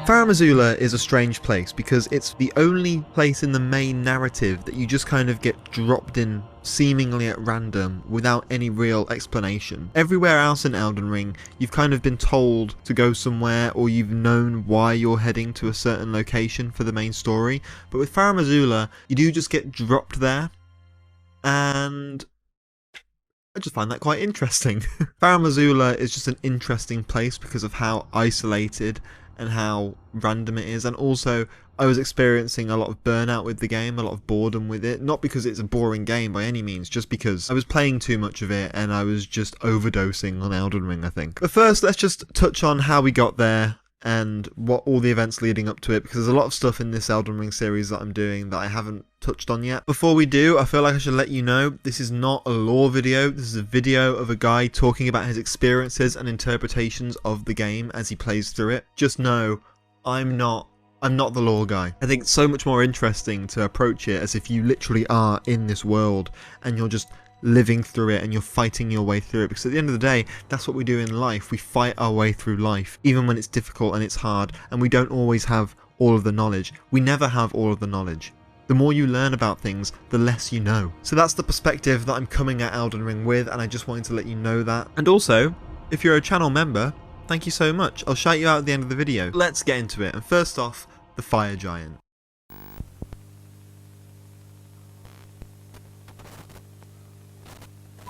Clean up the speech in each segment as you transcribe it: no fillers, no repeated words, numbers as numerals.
Farum Azula is a strange place because it's the only place in the main narrative that you just kind of get dropped in seemingly at random without any real explanation. Everywhere else in Elden Ring, you've kind of been told to go somewhere, or you've known why you're heading to a certain location for the main story. But with Farum Azula, you do just get dropped there, and I just find that quite interesting. Farum Azula is just an interesting place because of how isolated and how random it is, and also I was experiencing a lot of burnout with the game, a lot of boredom with it, not because it's a boring game by any means, just because I was playing too much of it and I was just overdosing on Elden Ring, I think. But first, let's just touch on how we got there and what all the events leading up to it, because there's a lot of stuff in this Elden Ring series that I'm doing that I haven't touched on yet. Before we do, I feel like I should let you know this is not a lore video. This is a video of a guy talking about his experiences and interpretations of the game as he plays through it. Just know I'm not the lore guy. I think it's so much more interesting to approach it as if you literally are in this world and you're just living through it and you're fighting your way through it, because at the end of the day, that's what we do in life. We fight our way through life, even when it's difficult and it's hard and we don't always have all of the knowledge. We never have all of the knowledge. The more you learn about things, the less you know. So that's the perspective that I'm coming at Elden Ring with, and I just wanted to let you know that. And also, if you're a channel member, thank you so much. I'll shout you out at the end of the video. Let's get into it. And first off, the fire giant.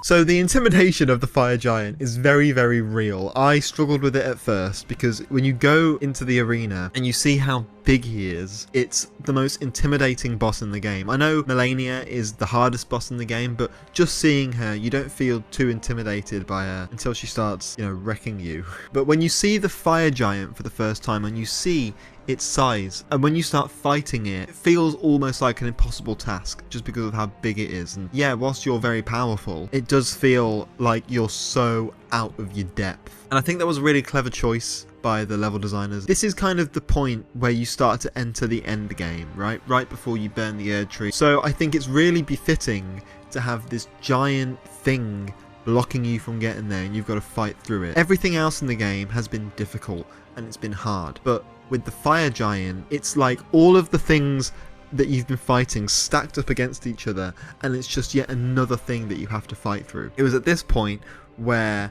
So the intimidation of the fire giant is very, very real. I struggled with it at first because when you go into the arena and you see how big he is, it's the most intimidating boss in the game. I know Melina is the hardest boss in the game, but just seeing her, you don't feel too intimidated by her until she starts, wrecking you. But when you see the fire giant for the first time and you see its size, and when you start fighting it, it feels almost like an impossible task just because of how big it is. And yeah, whilst you're very powerful, it does feel like you're so out of your depth. And I think that was a really clever choice by the level designers. This is kind of the point where you start to enter the end game, right before you burn the Erd Tree. So I think it's really befitting to have this giant thing blocking you from getting there, and you've got to fight through it. Everything else in the game has been difficult and it's been hard, but with the fire giant, it's like all of the things that you've been fighting stacked up against each other, and it's just yet another thing that you have to fight through. It was at this point where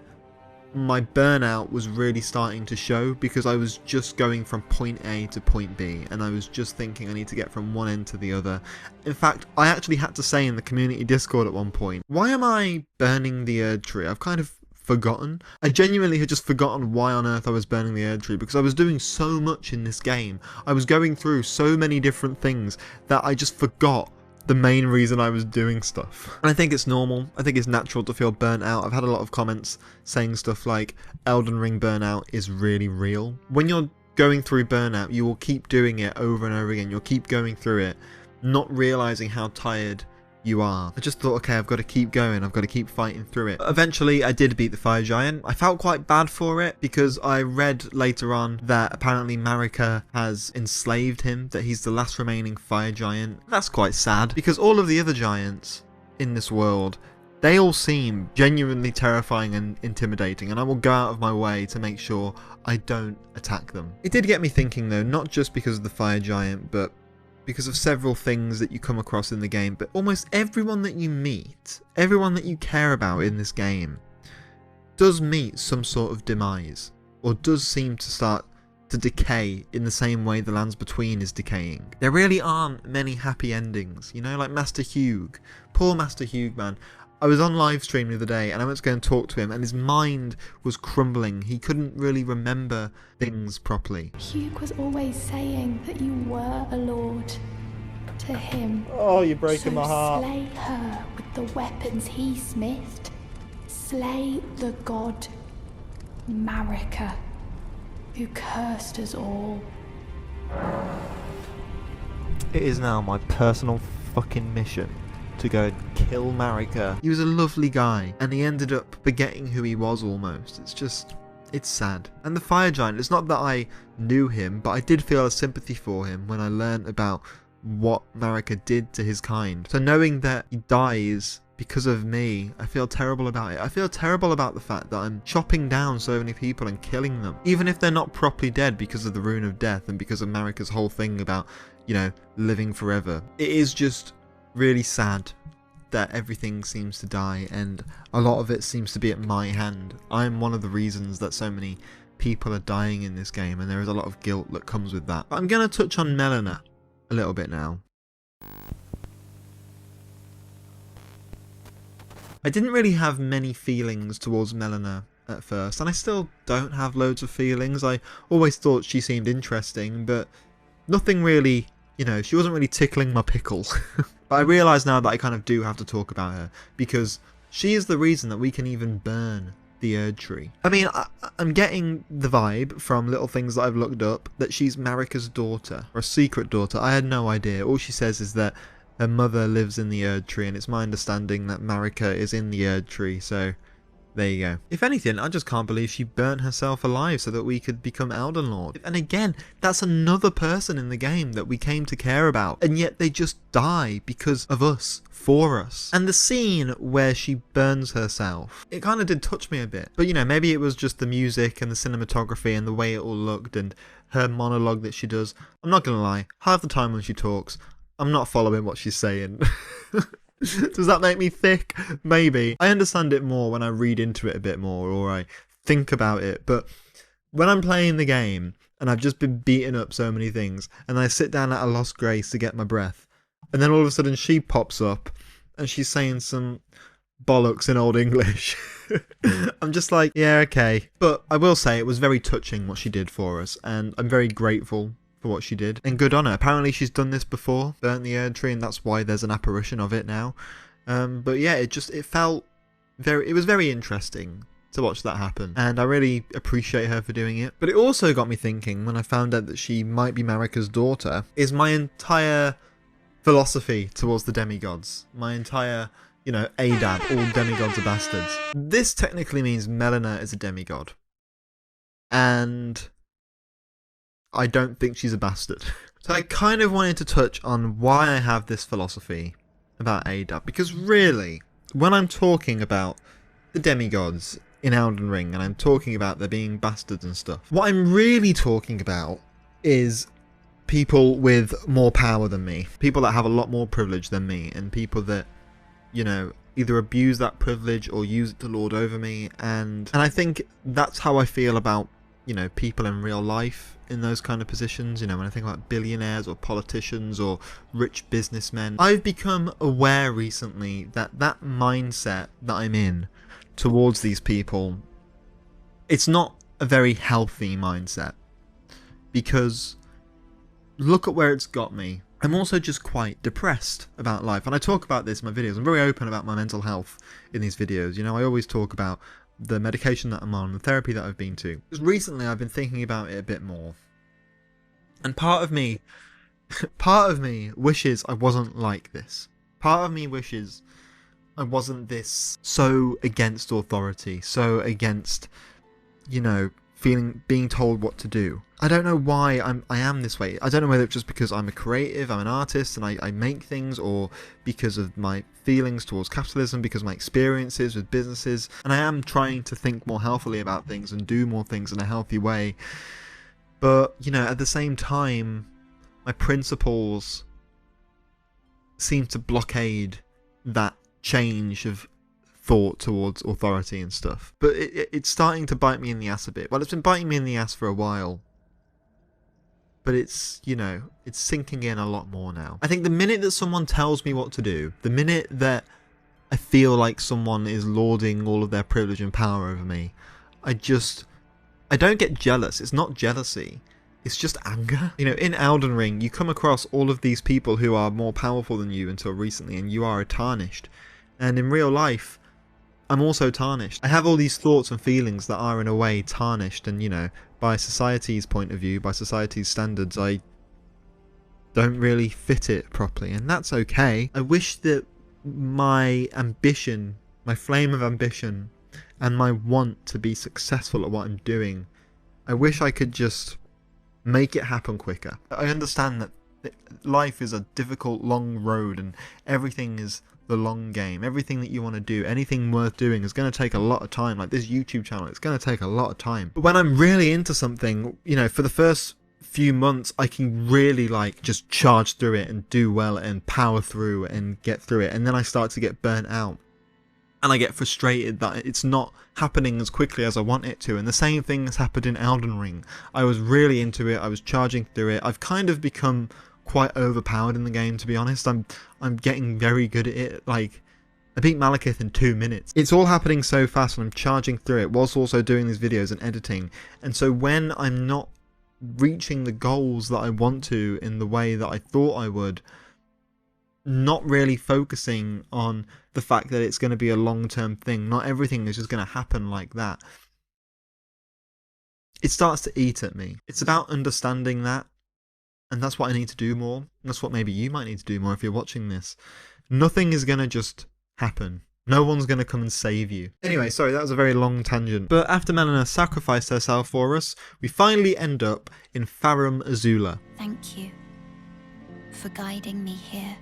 my burnout was really starting to show, because I was just going from point A to point B, and I was just thinking I need to get from one end to the other. In fact, I actually had to say in the community Discord at one point, why am I burning the Erd Tree? I've kind of forgotten. I genuinely had just forgotten why on earth I was burning the Erd Tree, because I was doing so much in this game. I was going through so many different things that I just forgot the main reason I was doing stuff. And I think it's normal. I think it's natural to feel burnt out. I've had a lot of comments saying stuff like Elden Ring burnout is really real. When you're going through burnout, you will keep doing it over and over again. You'll keep going through it, not realizing how tired you are. I just thought, okay, I've got to keep going, I've got to keep fighting through it. Eventually I did beat the fire giant. I felt quite bad for it because I read later on that apparently Marika has enslaved him, that he's the last remaining fire giant. That's quite sad, because all of the other giants in this world, they all seem genuinely terrifying and intimidating, and I will go out of my way to make sure I don't attack them. It did get me thinking though, not just because of the fire giant, but because of several things that you come across in the game. But almost everyone that you meet, everyone that you care about in this game, does meet some sort of demise, or does seem to start to decay in the same way the Lands Between is decaying. There really aren't many happy endings, like Master Hugh. Poor Master Hugh, man. I was on live stream the other day and I went to go and talk to him, and his mind was crumbling. He couldn't really remember things properly. Hugh was always saying that you were a lord to him. Oh, you're breaking my heart. Slay her with the weapons he smithed. Slay the god Marika, who cursed us all. It is now my personal fucking mission to go and kill Marika. He was a lovely guy, and he ended up forgetting who he was almost. It's sad. And the fire giant, it's not that I knew him, but I did feel a sympathy for him when I learned about what Marika did to his kind. So knowing that he dies because of me. I feel terrible about it. I feel terrible about the fact that I'm chopping down so many people and killing them, even if they're not properly dead because of the rune of death and because of Marika's whole thing about, you know, living forever. It is just really sad that everything seems to die, and a lot of it seems to be at my hand. I'm one of the reasons that so many people are dying in this game, and there is a lot of guilt that comes with that. But I'm going to touch on Melina a little bit now. I didn't really have many feelings towards Melina at first, and I still don't have loads of feelings. I always thought she seemed interesting, but nothing really, you know, she wasn't really tickling my pickle. But I realise now that I kind of do have to talk about her, because she is the reason that we can even burn the Erd Tree. I mean, I'm getting the vibe from little things that I've looked up that she's Marika's daughter, or a secret daughter. I had no idea. All she says is that her mother lives in the Erd Tree, and it's my understanding that Marika is in the Erd Tree, so there you go. If anything, I just can't believe she burnt herself alive so that we could become Elden Lord. And again, that's another person in the game that we came to care about, and yet they just die because of us, for us. And the scene where she burns herself, it kind of did touch me a bit. But you know, maybe it was just the music and the cinematography and the way it all looked and her monologue that she does. I'm not gonna lie, half the time when she talks, I'm not following what she's saying. Does that make me thick? Maybe. I understand it more when I read into it a bit more, or I think about it, but when I'm playing the game and I've just been beating up so many things and I sit down at a lost grace to get my breath, and then all of a sudden she pops up and she's saying some bollocks in Old English. I'm just like, yeah, okay. But I will say it was very touching what she did for us, and I'm very grateful for what she did, and good on her. Apparently she's done this before, burnt the Erd Tree, and that's why there's an apparition of it now. But yeah, it was very interesting to watch that happen, and I really appreciate her for doing it. But it also got me thinking, when I found out that she might be Marika's daughter, is my entire philosophy towards the demigods, my entire, you know, ADAB, all demigods are bastards. This technically means Melina is a demigod, and I don't think she's a bastard. So I kind of wanted to touch on why I have this philosophy about ADAB, because really, when I'm talking about the demigods in Elden Ring, and I'm talking about there being bastards and stuff, what I'm really talking about is people with more power than me, people that have a lot more privilege than me, and people that, you know, either abuse that privilege or use it to lord over me, and I think that's how I feel about, you know, people in real life in those kind of positions. You know, when I think about billionaires or politicians or rich businessmen, I've become aware recently that that mindset that I'm in towards these people, it's not a very healthy mindset, because look at where it's got me. I'm also just quite depressed about life, and I talk about this in my videos. I'm very open about my mental health in these videos. You know, I always talk about the medication that I'm on, the therapy that I've been to. Because recently I've been thinking about it a bit more, and part of me wishes I wasn't like this. Part of me wishes I wasn't this so against authority, so against, you know, being told what to do. I don't know why I am this way. I don't know whether it's just because I'm a creative, I'm an artist, and I make things, or because of my feelings towards capitalism, because of my experiences with businesses, and I am trying to think more healthily about things and do more things in a healthy way. But, you know, at the same time, my principles seem to blockade that change of thought towards authority and stuff. But it's starting to bite me in the ass a bit. Well, it's been biting me in the ass for a while, but it's, you know, it's sinking in a lot more now. I think the minute that someone tells me what to do, the minute that I feel like someone is lording all of their privilege and power over me, I don't get jealous. It's not jealousy. It's just anger. You know, in Elden Ring, you come across all of these people who are more powerful than you until recently, and you are tarnished. And in real life, I'm also tarnished. I have all these thoughts and feelings that are in a way tarnished, and, you know, by society's point of view, by society's standards, I don't really fit it properly, and that's okay. I wish that my ambition, my flame of ambition, and my want to be successful at what I'm doing, I wish I could just make it happen quicker. I understand that life is a difficult, long road, and everything is the long game. Everything that you want to do, anything worth doing, is going to take a lot of time. Like this YouTube channel, it's going to take a lot of time. But when I'm really into something, you know, for the first few months, I can really like just charge through it and do well and power through and get through it. And then I start to get burnt out. And I get frustrated that it's not happening as quickly as I want it to. And the same thing has happened in Elden Ring. I was really into it. I was charging through it. I've kind of become quite overpowered in the game, to be honest. I'm getting very good at it. Like, I beat Malekith in 2 minutes. It's all happening so fast and I'm charging through it whilst also doing these videos and editing. And so when I'm not reaching the goals that I want to in the way that I thought I would, not really focusing on the fact that it's going to be a long-term thing. Not everything is just going to happen like that. It starts to eat at me. It's about understanding that, and that's what I need to do more. That's what maybe you might need to do more if you're watching this. Nothing is going to just happen. No one's going to come and save you. Anyway, sorry, that was a very long tangent. But after Melina sacrificed herself for us, we finally end up in Farum Azula. Thank you for guiding me here.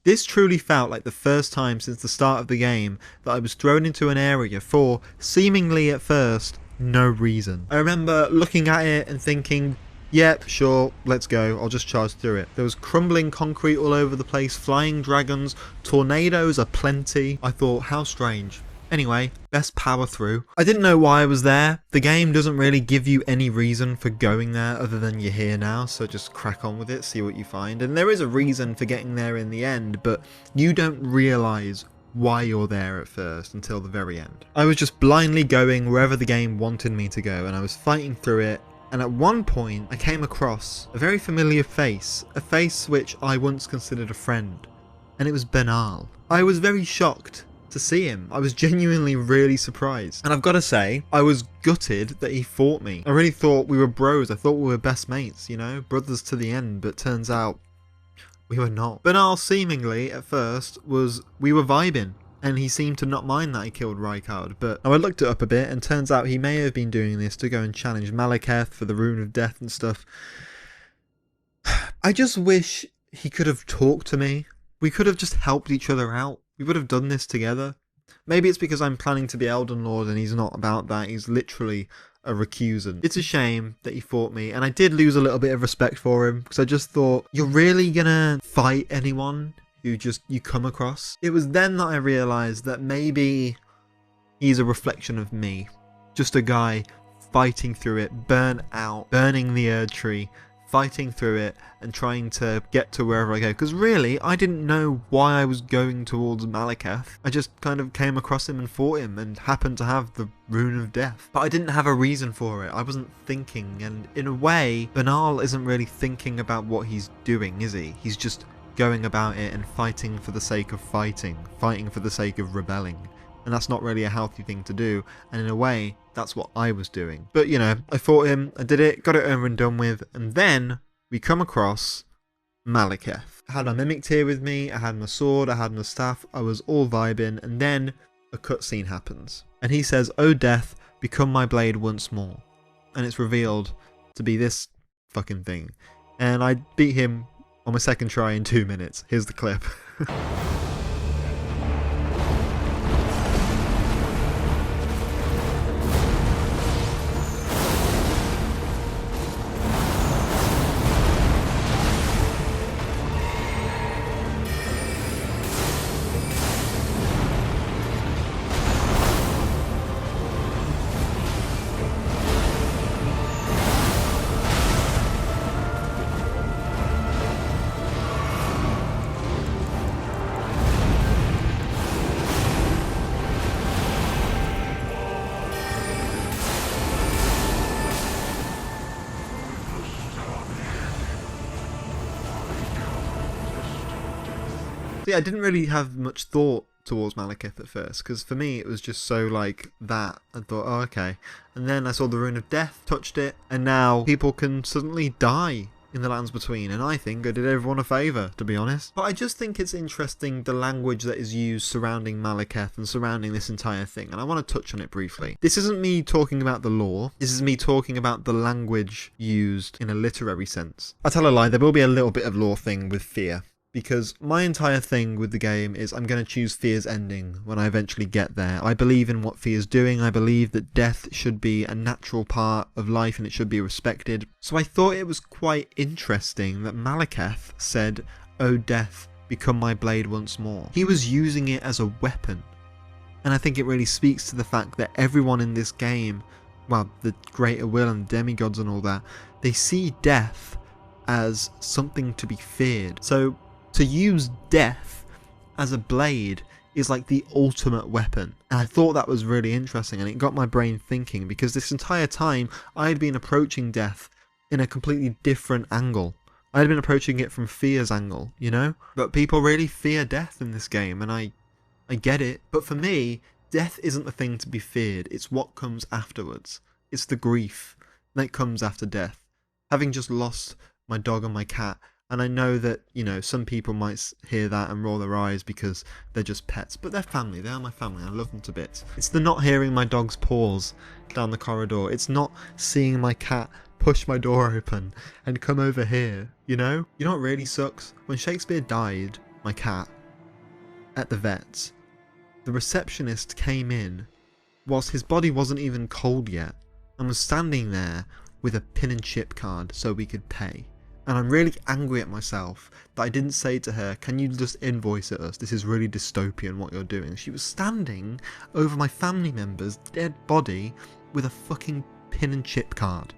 This truly felt like the first time since the start of the game that I was thrown into an area for, seemingly at first, no reason. I remember looking at it and thinking, yep, sure, let's go, I'll just charge through it. There was crumbling concrete all over the place, flying dragons, tornadoes aplenty. I thought, how strange. Anyway, let's power through. I didn't know why I was there. The game doesn't really give you any reason for going there other than you're here now, so just crack on with it, see what you find. And there is a reason for getting there in the end, but you don't realise why you're there at first until the very end. I was just blindly going wherever the game wanted me to go, and I was fighting through it. And at one point, I came across a very familiar face, a face which I once considered a friend, and it was Bernal. I was very shocked to see him. I was genuinely really surprised. And I've got to say, I was gutted that he fought me. I really thought we were bros. I thought we were best mates, you know, brothers to the end, but turns out we were not. Bernal seemingly, at first, we were vibing. And he seemed to not mind that he killed Rykard, but I looked it up a bit, and turns out he may have been doing this to go and challenge Malekith for the Rune of Death and stuff. I just wish he could have talked to me. We could have just helped each other out. We would have done this together. Maybe it's because I'm planning to be Elden Lord and he's not about that. He's literally a recusant. It's a shame that he fought me, and I did lose a little bit of respect for him, because I just thought, you're really gonna fight anyone who you come across? It was then that I realised that maybe he's a reflection of me. Just a guy fighting through it, burnt out, burning the Erd Tree, fighting through it and trying to get to wherever I go. Because really, I didn't know why I was going towards Malekith. I just kind of came across him and fought him and happened to have the Rune of Death. But I didn't have a reason for it. I wasn't thinking, and in a way, Bernal isn't really thinking about what he's doing, is he? He's just going about it and fighting for the sake of fighting for the sake of rebelling. And that's not really a healthy thing to do, and in a way, that's what I was doing. But you know, I fought him, I did it, got it over and done with, and then we come across Malekith. I had my Mimic Tear with me, I had my sword, I had my staff, I was all vibing, and then a cutscene happens. And he says, "O death, become my blade once more." And it's revealed to be this fucking thing. And I beat him on my second try in 2 minutes. Here's the clip. See, I didn't really have much thought towards Malekith at first, because for me it was just so like that. I thought, oh okay. And then I saw the Rune of Death, touched it, and now people can suddenly die in the lands between, and I think I did everyone a favour, to be honest. But I just think it's interesting the language that is used surrounding Malekith and surrounding this entire thing, and I want to touch on it briefly. This isn't me talking about the lore, this is me talking about the language used in a literary sense. I tell a lie, there will be a little bit of lore thing with fear, because my entire thing with the game is I'm going to choose Fear's ending when I eventually get there. I believe in what Fear's doing, I believe that death should be a natural part of life and it should be respected. So I thought it was quite interesting that Malekith said, "Oh death, become my blade once more." He was using it as a weapon. And I think it really speaks to the fact that everyone in this game, well, the Greater Will and demigods and all that, they see death as something to be feared. So to use death as a blade is like the ultimate weapon. And I thought that was really interesting, and it got my brain thinking, because this entire time I had been approaching death in a completely different angle. I had been approaching it from Fear's angle, you know? But people really fear death in this game, and I get it. But for me, death isn't the thing to be feared, it's what comes afterwards. It's the grief that comes after death. Having just lost my dog and my cat, and I know that, you know, some people might hear that and roll their eyes because they're just pets, but they're family, they are my family, I love them to bits. It's the not hearing my dog's paws down the corridor, it's not seeing my cat push my door open and come over here, you know? You know what really sucks? When Shakespeare died, my cat, at the vet's, the receptionist came in whilst his body wasn't even cold yet and was standing there with a pin and chip card so we could pay. And I'm really angry at myself that I didn't say to her, "Can you just invoice at us? This is really dystopian what you're doing." She was standing over my family member's dead body with a fucking pin and chip card.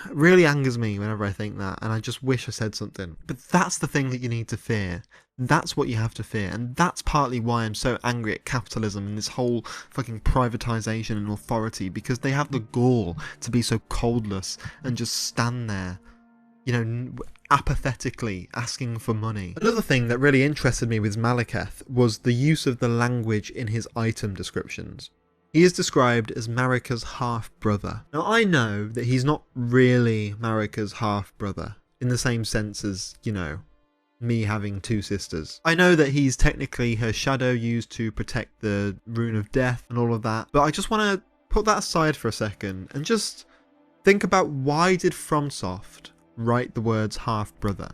It really angers me whenever I think that, and I just wish I said something. But that's the thing that you need to fear. That's what you have to fear, and that's partly why I'm so angry at capitalism and this whole fucking privatization and authority, because they have the gall to be so coldless and just stand there, you know, apathetically asking for money. Another thing that really interested me with Malekith was the use of the language in his item descriptions. He is described as Marika's half-brother. Now I know that he's not really Marika's half-brother, in the same sense as, you know, me having two sisters. I know that he's technically her shadow used to protect the rune of death and all of that, but I just want to put that aside for a second and just think about, why did FromSoft write the words half-brother?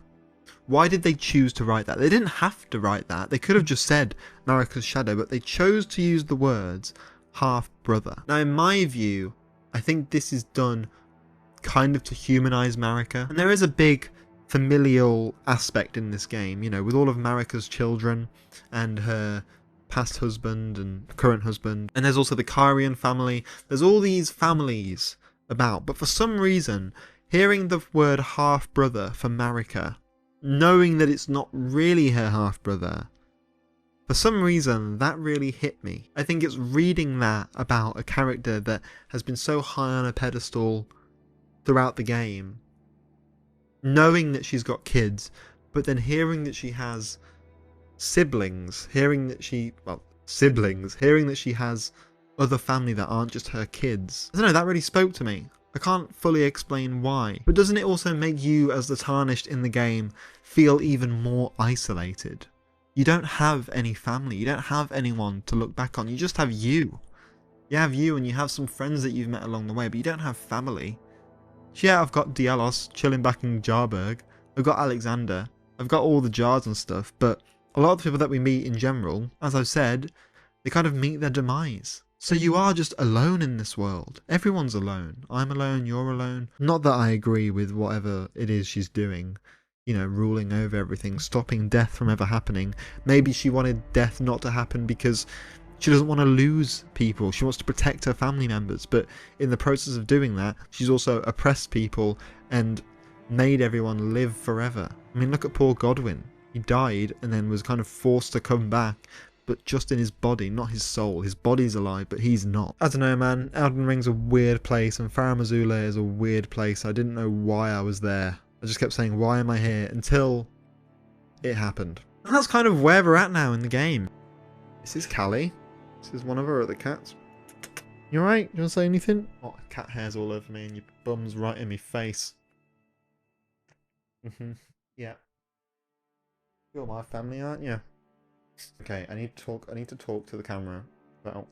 Why did they choose to write that? They didn't have to write that. They could have just said Marika's shadow, but they chose to use the words half-brother. Now in my view, I think this is done kind of to humanize Marika, and there is a big familial aspect in this game, you know, with all of Marika's children and her past husband and current husband, and there's also the Kyrian family. There's all these families about, but for some reason, hearing the word half-brother for Marika, knowing that it's not really her half-brother, for some reason that really hit me. I think it's reading that about a character that has been so high on a pedestal throughout the game, knowing that she's got kids, but then hearing that she has siblings, hearing that she has other family that aren't just her kids. I don't know, that really spoke to me. I can't fully explain why. But doesn't it also make you, as the Tarnished in the game, feel even more isolated? You don't have any family, you don't have anyone to look back on, you just have you. You have you, and you have some friends that you've met along the way, but you don't have family. Yeah, I've got Dielos chilling back in Jarberg, I've got Alexander, I've got all the jars and stuff, but a lot of the people that we meet in general, as I've said, they kind of meet their demise. So you are just alone in this world. Everyone's alone. I'm alone, you're alone. Not that I agree with whatever it is she's doing, you know, ruling over everything, stopping death from ever happening. Maybe she wanted death not to happen because she doesn't want to lose people. She wants to protect her family members, but in the process of doing that, she's also oppressed people and made everyone live forever. I mean, look at poor Godwyn. He died and then was kind of forced to come back, but just in his body, not his soul. His body's alive, but he's not. I don't know, man. Elden Ring's a weird place, and Farum Azula is a weird place. I didn't know why I was there. I just kept saying, why am I here? Until it happened. And that's kind of where we're at now in the game. This is Callie. This is one of her other cats. You alright? You want to say anything? Oh, cat hair's all over me and your bum's right in my face. Yeah. You're my family, aren't you? Okay, I need to talk to the camera about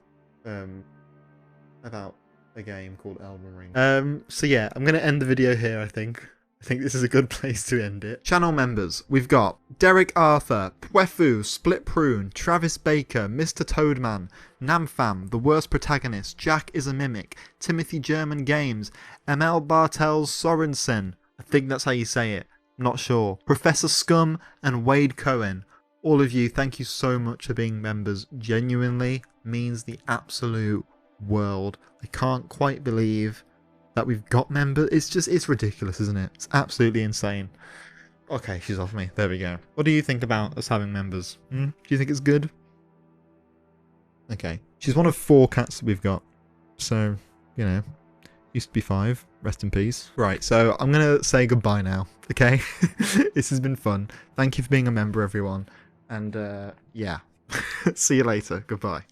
about a game called Elden Ring. So yeah, I'm gonna end the video here, I think. I think this is a good place to end it. Channel members, we've got Derek Arthur, Pwefu, Split Prune, Travis Baker, Mr. Toadman, Namfam, The Worst Protagonist, Jack is a Mimic, Timothy German Games, ML Bartels Sorensen, I think that's how you say it, I'm not sure, Professor Scum, and Wade Cohen. All of you, thank you so much for being members. Genuinely means the absolute world. I can't quite believe that we've got members. It's ridiculous, isn't it? It's absolutely insane. Okay, she's off me. There we go. What do you think about us having members? Do you think it's good? Okay. She's one of 4 cats that we've got. So, you know, used to be 5. Rest in peace. Right, so I'm going to say goodbye now, okay? This has been fun. Thank you for being a member, everyone. And, yeah. See you later. Goodbye.